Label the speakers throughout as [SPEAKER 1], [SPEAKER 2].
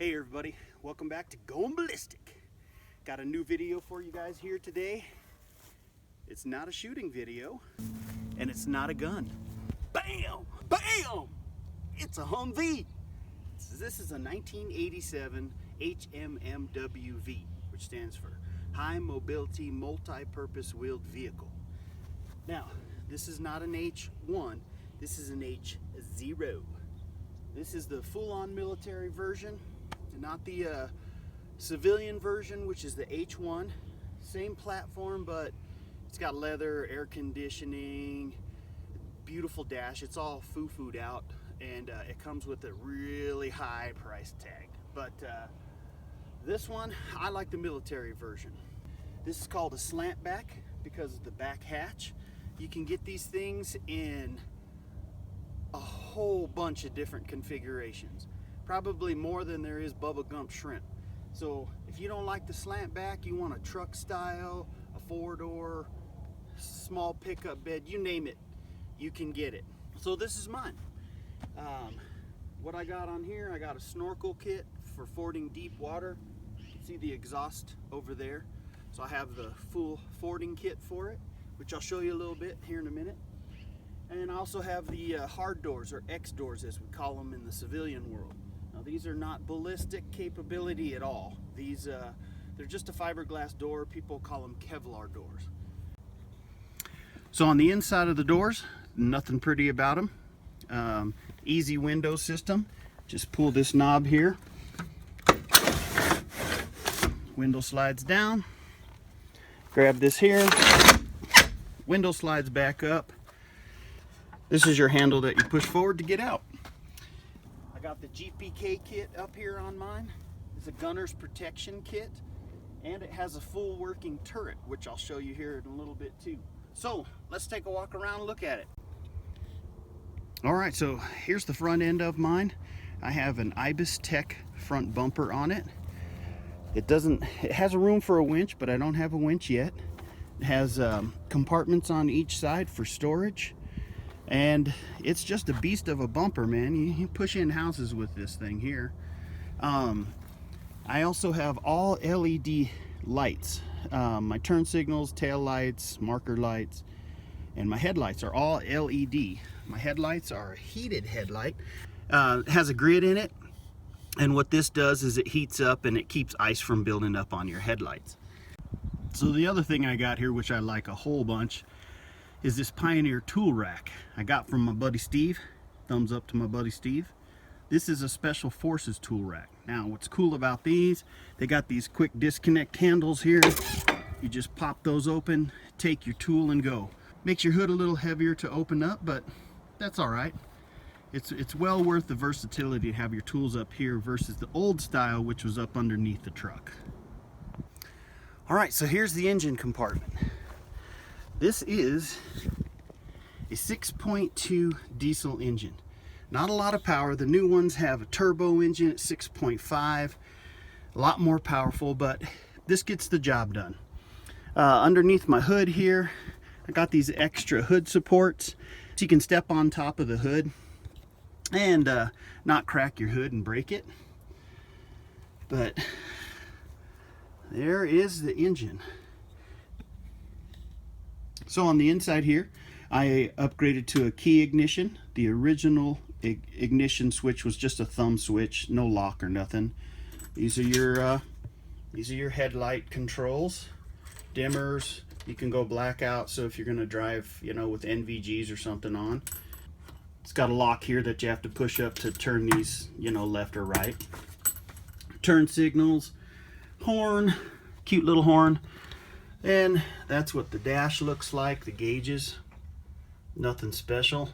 [SPEAKER 1] Hey everybody, welcome back to Going Ballistic. Got a new video for you guys here today. It's not a shooting video, and it's not a gun. Bam! Bam! It's a Humvee. This is a 1987 HMMWV, which stands for High Mobility Multi-Purpose Wheeled Vehicle. Now, this is not an H1, this is an H0. This is the full-on military version, not the civilian version, which is the H1. Same platform, but it's got leather, air conditioning, beautiful dash. It's all foo-fooed out, and it comes with a really high price tag. But this one, I like the military version. This is called a Slantback because of the back hatch. You can get these things in a whole bunch of different configurations, probably more than there is Bubba Gump shrimp. So if you don't like the slant back, you want a truck style, a 4-door, small pickup bed, you name it, you can get it. So this is mine. What I got on here, I got a snorkel kit for fording deep water. You can see the exhaust over there. So I have the full fording kit for it, which I'll show you a little bit here in a minute. And I also have the hard doors, or X doors as we call them in the civilian world. Now these are not ballistic capability at all. These, they're just a fiberglass door. People call them Kevlar doors. So on the inside of the doors, nothing pretty about them. Easy window system. Just pull this knob here. Window slides down. Grab this here. Window slides back up. This is your handle that you push forward to get out. I got the GPK kit up here on mine. It's a gunner's protection kit, and it has a full working turret, which I'll show you here in a little bit too. So let's take a walk around and look at it. All right, so here's the front end of mine. I have an Ibis Tech front bumper on it. It has a room for a winch, but I don't have a winch yet. It has compartments on each side for storage. And it's just a beast of a bumper, man. You push in houses with this thing here. I also have all LED lights. My turn signals, tail lights, marker lights, and my headlights are all LED. My headlights are a heated headlight. It has a grid in it, and what this does is it heats up and it keeps ice from building up on your headlights. So the other thing I got here, which I like a whole bunch, is this Pioneer tool rack I got from my buddy Steve. Thumbs up to my buddy Steve. This is a Special Forces tool rack. Now what's cool about these, they got these quick disconnect handles here. You just pop those open, take your tool and go. Makes your hood a little heavier to open up, but that's all right. It's well worth the versatility to have your tools up here versus the old style, which was up underneath the truck. All right, so here's the engine compartment. This is a 6.2 diesel engine. Not a lot of power. The new ones have a turbo engine at 6.5. A lot more powerful, but this gets the job done. Underneath my hood here, I got these extra hood supports. So you can step on top of the hood and not crack your hood and break it. But there is the engine. So on the inside here, I upgraded to a key ignition. The original ignition switch was just a thumb switch, no lock or nothing. These are your headlight controls, dimmers. You can go blackout, so if you're going to drive, you know, with NVGs or something on. It's got a lock here that you have to push up to turn these, you know, left or right. Turn signals, horn, cute little horn. And that's what the dash looks like, the gauges. Nothing special,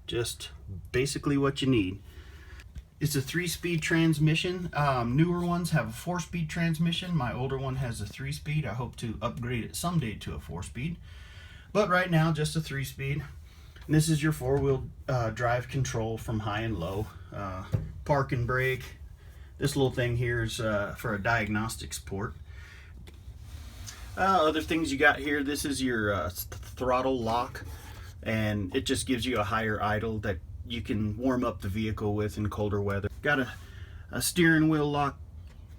[SPEAKER 1] just basically what you need. It's a 3-speed transmission. Newer ones have a 4-speed transmission. My older one has a 3-speed. I hope to upgrade it someday to a 4-speed. But right now, just a 3-speed. And this is your 4-wheel drive control from high and low. Park and brake. This little thing here is for a diagnostics port. Other things you got here, this is your throttle lock, and it just gives you a higher idle that you can warm up the vehicle with in colder weather. Got a steering wheel lock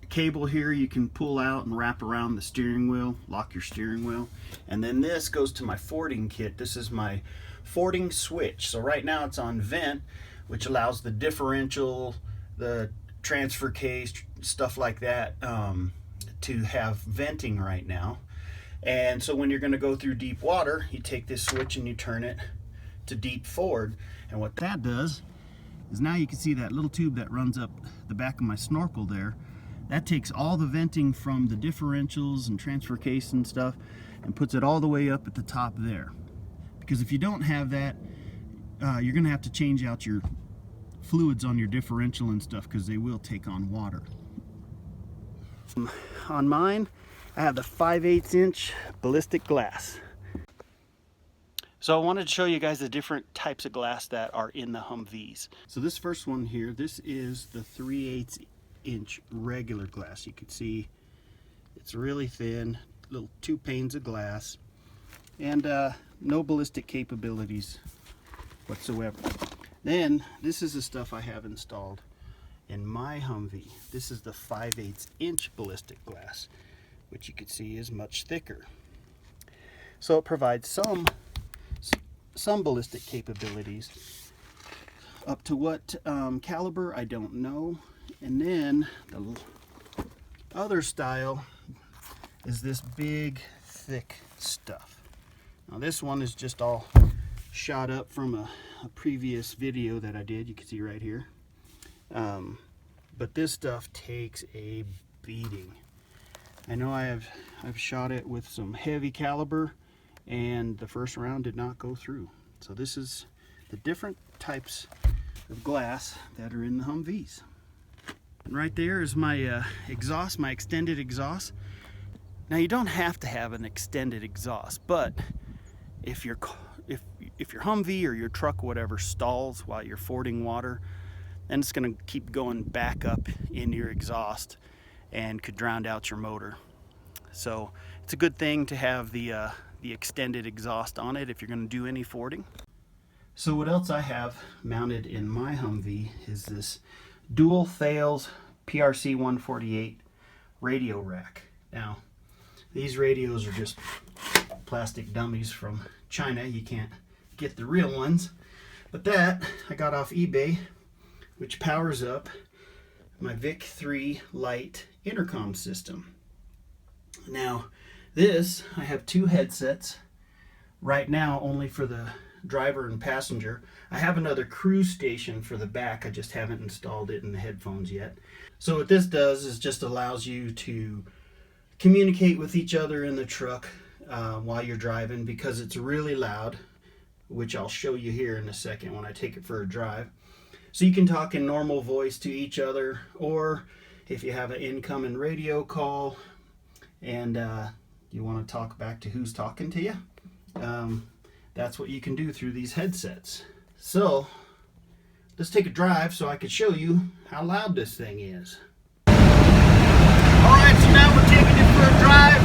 [SPEAKER 1] cable here you can pull out and wrap around the steering wheel, lock your steering wheel. And then this goes to my fording kit. This is my fording switch. So right now it's on vent, which allows the differential, the transfer case, stuff like that, to have venting right now. And so when you're going to go through deep water, you take this switch and you turn it to deep forward. And what that does is now you can see that little tube that runs up the back of my snorkel there. That takes all the venting from the differentials and transfer case and stuff and puts it all the way up at the top there. Because if you don't have that, you're going to have to change out your fluids on your differential and stuff, because they will take on water. On mine, I have the 5/8 inch ballistic glass. So I wanted to show you guys the different types of glass that are in the Humvees. So this first one here, this is the 3/8 inch regular glass. You can see it's really thin, little 2 panes of glass, and no ballistic capabilities whatsoever. Then this is the stuff I have installed in my Humvee. This is the 5/8 inch ballistic glass, which you can see is much thicker. So it provides some ballistic capabilities. Up to what caliber, I don't know. And then the other style is this big, thick stuff. Now this one is just all shot up from a previous video that I did. You can see right here. But this stuff takes a beating. I know I've shot it with some heavy caliber, and the first round did not go through. So this is the different types of glass that are in the Humvees. And right there is my exhaust, my extended exhaust. Now you don't have to have an extended exhaust, but if your Humvee or your truck, whatever, stalls while you're fording water, then it's going to keep going back up in your exhaust and could drown out your motor. So it's a good thing to have the extended exhaust on it if you're going to do any fording. So what else I have mounted in my Humvee is this dual Thales PRC 148 radio rack. Now these radios are just plastic dummies from China. You can't get the real ones, but that I got off eBay, which powers up my VIC-3 Lite intercom system. Now this, I have 2 headsets right now, only for the driver and passenger. I have another cruise station for the back. I just haven't installed it in the headphones yet. So what this does is just allows you to communicate with each other in the truck while you're driving, because it's really loud, which I'll show you here in a second when I take it for a drive. So you can talk in normal voice to each other, or if you have an incoming radio call and you want to talk back to who's talking to you, that's what you can do through these headsets. So let's take a drive so I can show you how loud this thing is. Alright, so now we're taking it for a drive.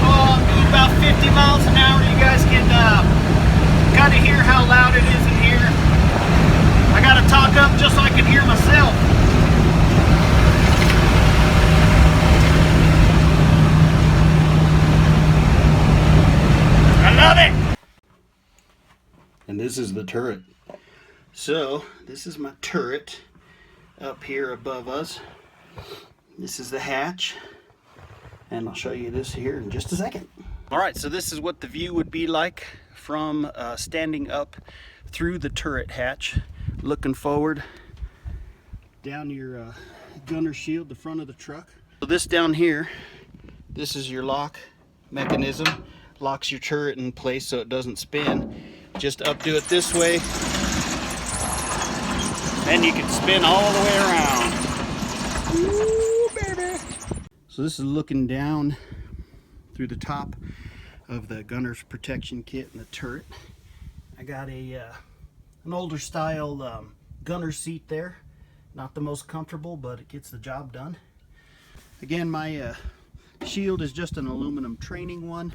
[SPEAKER 1] I'm doing about 50 miles an hour. You guys can kind of hear how loud it is in here. I gotta talk up just so I can hear myself. I love it! And this is the turret. So this is my turret up here above us. This is the hatch, and I'll show you this here in just a second. All right, so this is what the view would be like from standing up through the turret hatch, looking forward down your gunner shield, the front of the truck. So this down here, this is your lock mechanism. Locks your turret in place so it doesn't spin. Just updo it this way, then you can spin all the way around. Ooh, baby. So this is looking down through the top of the gunner's protection kit and the turret. I got an older style gunner seat there. Not the most comfortable, but it gets the job done. Again, my shield is just an aluminum training one.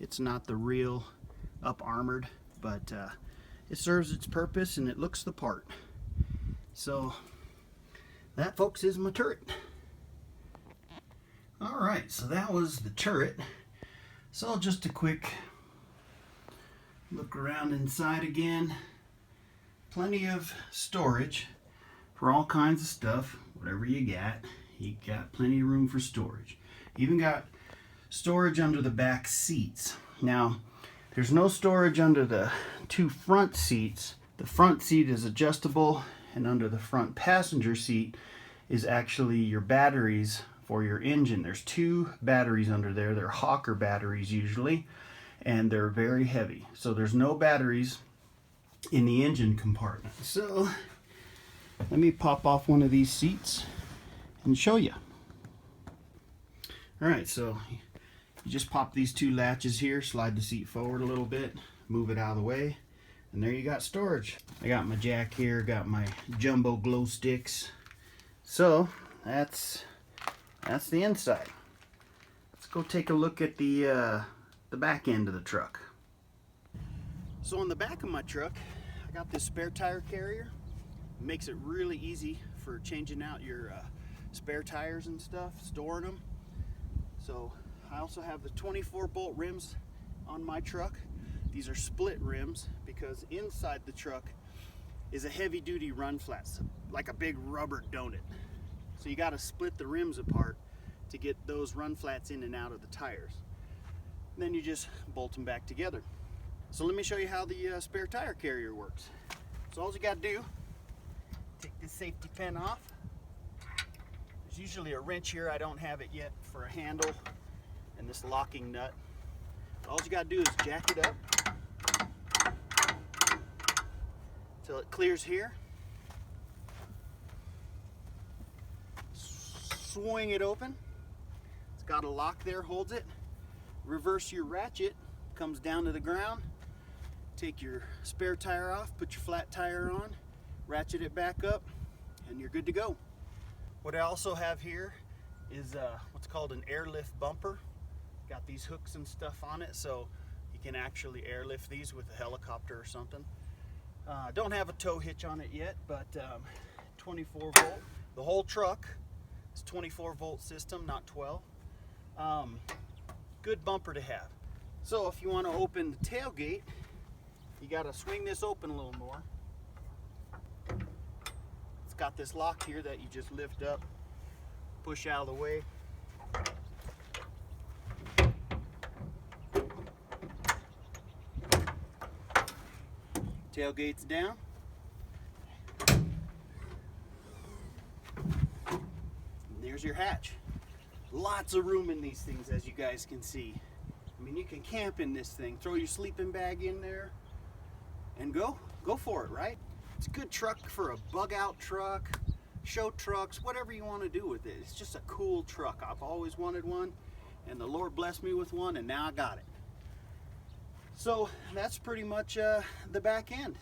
[SPEAKER 1] It's not the real up armored, but it serves its purpose and it looks the part. So that, folks, is my turret. Alright, so that was the turret. So just a quick look around inside again. Plenty of storage for all kinds of stuff, whatever you got. You got plenty of room for storage. Even got storage under the back seats. Now, there's no storage under the two front seats. The front seat is adjustable, and under the front passenger seat is actually your batteries for your engine. There's two batteries under there. They're Hawker batteries usually, and they're very heavy. So there's no batteries in the engine compartment. So let me pop off one of these seats and show you. Alright, so you just pop these two latches here, slide the seat forward a little bit, move it out of the way, and there you got storage. I got my jack here, got my jumbo glow sticks. So that's the inside. Let's go take a look at the back end of the truck. So on the back of my truck, I got this spare tire carrier. It makes it really easy for changing out your spare tires and stuff, storing them. So I also have the 24-bolt rims on my truck. These are split rims because inside the truck is a heavy-duty run flat, like a big rubber donut. So you got to split the rims apart to get those run flats in and out of the tires. And then you just bolt them back together. So let me show you how the spare tire carrier works. So all you got to do, take this safety pin off. There's usually a wrench here. I don't have it yet for a handle and this locking nut. All you got to do is jack it up till it clears here. Swing it open. It's got a lock there, holds it. Reverse your ratchet, comes down to the ground. Take your spare tire off, put your flat tire on, ratchet it back up, and you're good to go. What I also have here is what's called an airlift bumper. Got these hooks and stuff on it, so you can actually airlift these with a helicopter or something. Don't have a tow hitch on it yet, but 24 volt. The whole truck is 24 volt system, not 12. Good bumper to have. So if you want to open the tailgate, you got to swing this open a little more. It's got this lock here that you just lift up, push out of the way. Tailgate's down. And there's your hatch. Lots of room in these things, as you guys can see. I mean, you can camp in this thing. Throw your sleeping bag in there and go for it, right? It's a good truck for a bug out truck, show trucks, whatever you want to do with it. It's just a cool truck. I've always wanted one, and the Lord blessed me with one, and now I got it. So that's pretty much the back end.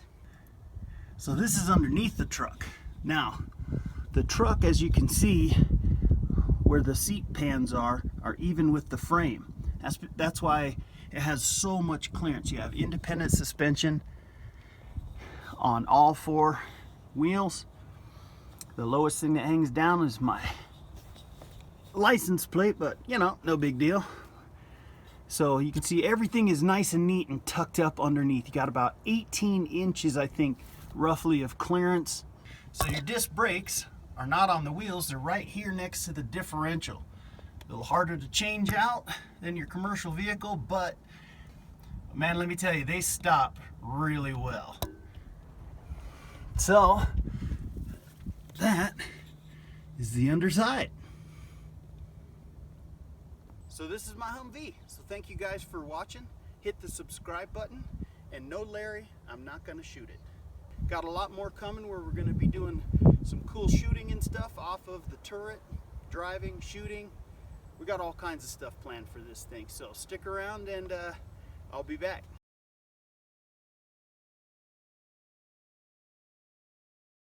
[SPEAKER 1] So this is underneath the truck. Now, the truck, as you can see, where the seat pans are even with the frame. That's why it has so much clearance. You have independent suspension on all four wheels. The lowest thing that hangs down is my license plate, but you know, no big deal. So you can see everything is nice and neat and tucked up underneath. You got about 18 inches, I think, roughly of clearance. So your disc brakes are not on the wheels, they're right here next to the differential. A little harder to change out than your commercial vehicle, but man, let me tell you, they stop really well. So that is the underside. So this is my Humvee. So thank you guys for watching. Hit the subscribe button, and no, Larry, I'm not gonna shoot it. Got a lot more coming where we're gonna be doing some cool shooting and stuff off of the turret, driving, shooting. We got all kinds of stuff planned for this thing. So stick around and I'll be back.